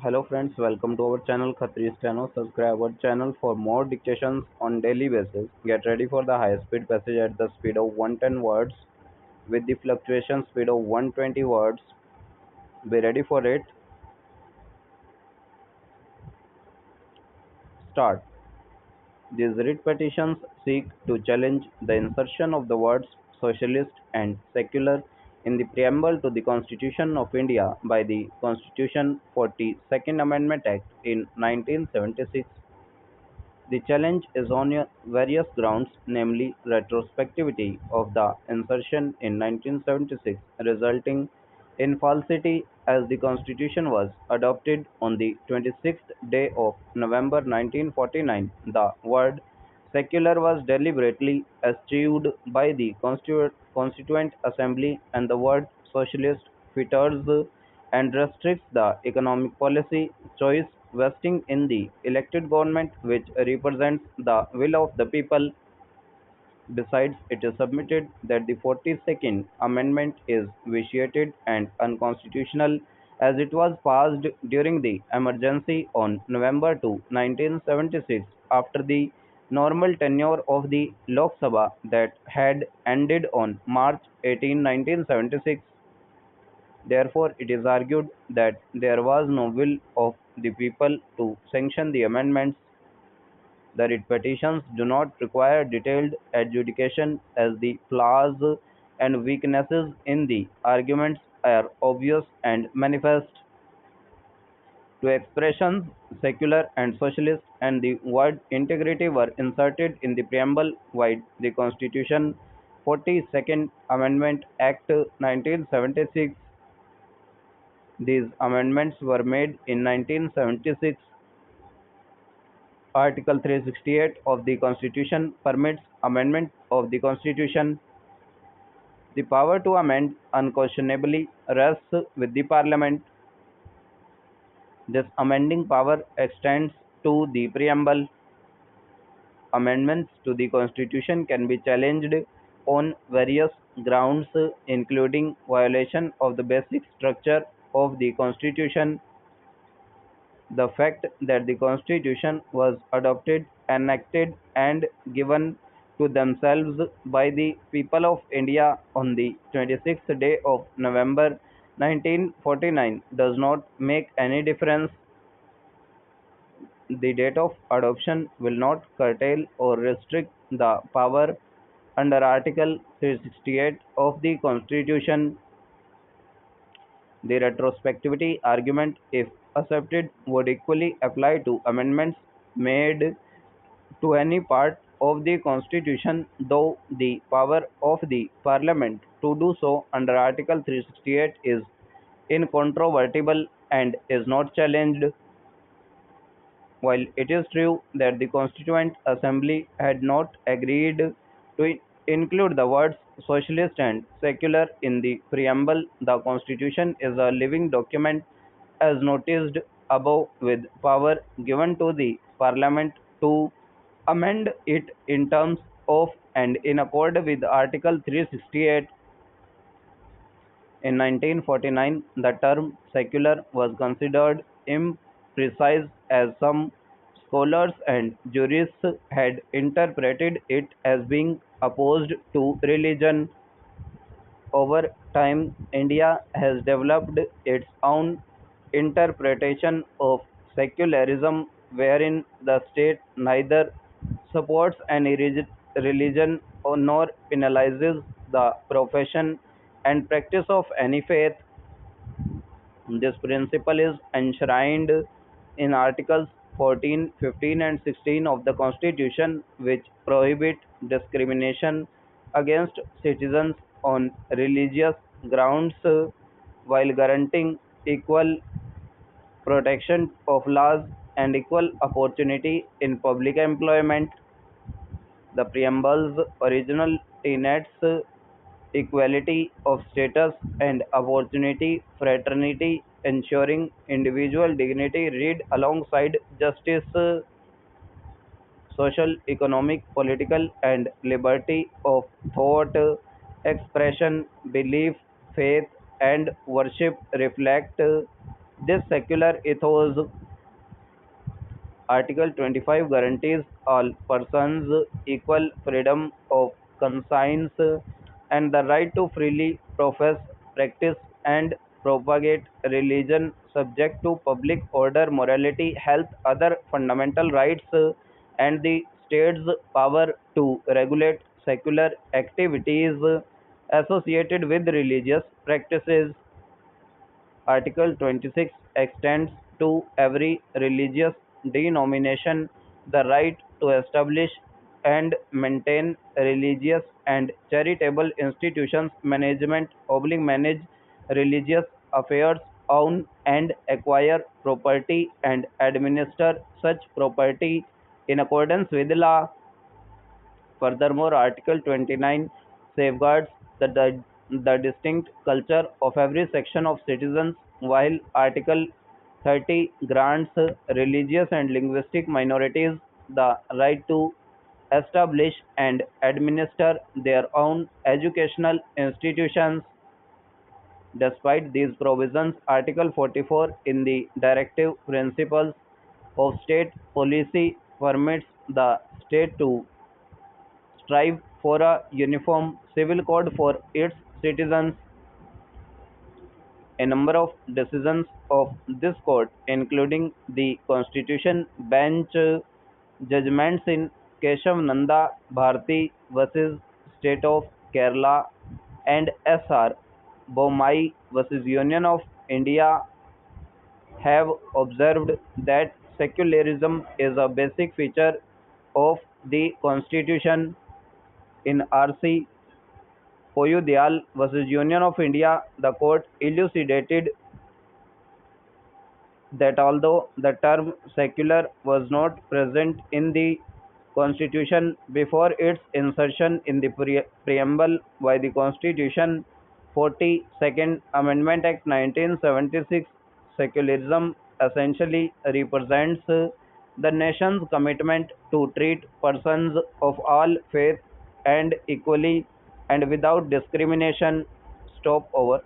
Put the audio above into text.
Hello friends, welcome to our channel Khatri Steno. Subscribe our channel for more dictations on daily basis. Get ready for the high speed passage at the speed of 110 words with the fluctuation speed of 120 words. Be ready for it. Start. These writ petitions seek to challenge the insertion of the words socialist and secular in the preamble to the Constitution of India by the Constitution 42nd Amendment Act in 1976. The challenge is on various grounds, namely retrospectivity of the insertion in 1976, resulting in falsity as the Constitution was adopted on the 26th day of November 1949. The word secular was deliberately eschewed by the Constituent Assembly, and the word socialist fetters and restricts the economic policy choice vesting in the elected government which represents the will of the people. Besides, it is submitted that the 42nd Amendment is vitiated and unconstitutional as it was passed during the emergency on November 2, 1976, after the normal tenure of the Lok Sabha that had ended on March 18, 1976. Therefore, it is argued that there was no will of the people to sanction the amendments. The writ petitions do not require detailed adjudication as the flaws and weaknesses in the arguments are obvious and manifest. Two expressions, secular and socialist, and the word integrity were inserted in the preamble while the Constitution 42nd Amendment Act 1976. These amendments were made in 1976. Article 368 of the Constitution permits amendment of the Constitution. The power to amend unquestionably rests with the Parliament. This amending power extends to the preamble. Amendments to the Constitution can be challenged on various grounds, including violation of the basic structure of the Constitution. The fact that the Constitution was adopted, enacted, and given to themselves by the people of India on the 26th day of November 1949 does not make any difference. The date of adoption will not curtail or restrict the power under Article 368 of the Constitution. The retrospectivity argument, if accepted, would equally apply to amendments made to any part of the Constitution, though the power of the Parliament to do so under Article 368 is incontrovertible and is not challenged. While it is true that the Constituent Assembly had not agreed to include the words socialist and secular in the preamble, the Constitution is a living document as noticed above, with power given to the Parliament to amend it in terms of and in accord with Article 368. In 1949, the term secular was considered imprecise as some scholars and jurists had interpreted it as being opposed to religion. Over time, India has developed its own interpretation of secularism, wherein the state neither supports any religion nor penalizes the profession and practice of any faith. This principle is enshrined in Articles 14, 15, and 16 of the Constitution, which prohibit discrimination against citizens on religious grounds while guaranteeing equal protection of laws and equal opportunity in public employment. The preamble's original tenets, equality of status and opportunity, fraternity, ensuring individual dignity, read alongside justice, social, economic, political, and liberty of thought, expression, belief, faith, and worship reflect This secular ethos, Article 25, guarantees all persons equal freedom of conscience and the right to freely profess, practice, and propagate religion subject to public order, morality, health, other fundamental rights, and the state's power to regulate secular activities associated with religious practices. Article 26 extends to every religious denomination the right to establish and maintain religious and charitable institutions, manage religious affairs, own and acquire property, and administer such property in accordance with law. Furthermore, Article 29 safeguards the distinct culture of every section of citizens, while Article 30 grants religious and linguistic minorities the right to establish and administer their own educational institutions. Despite these provisions, Article 44 in the Directive Principles of State Policy permits the state to strive for a uniform civil code for its citizens. A number of decisions of this court, including the Constitution Bench judgments in Keshav Nanda Bharati versus State of Kerala and S.R. Bommai versus Union of India, have observed that secularism is a basic feature of the Constitution. In R.C. Poyudhyal versus Union of India, the court elucidated that although the term secular was not present in the Constitution before its insertion in the preamble by the Constitution 42nd Amendment Act 1976, secularism essentially represents the nation's commitment to treat persons of all faith and equally and without discrimination. Stop over.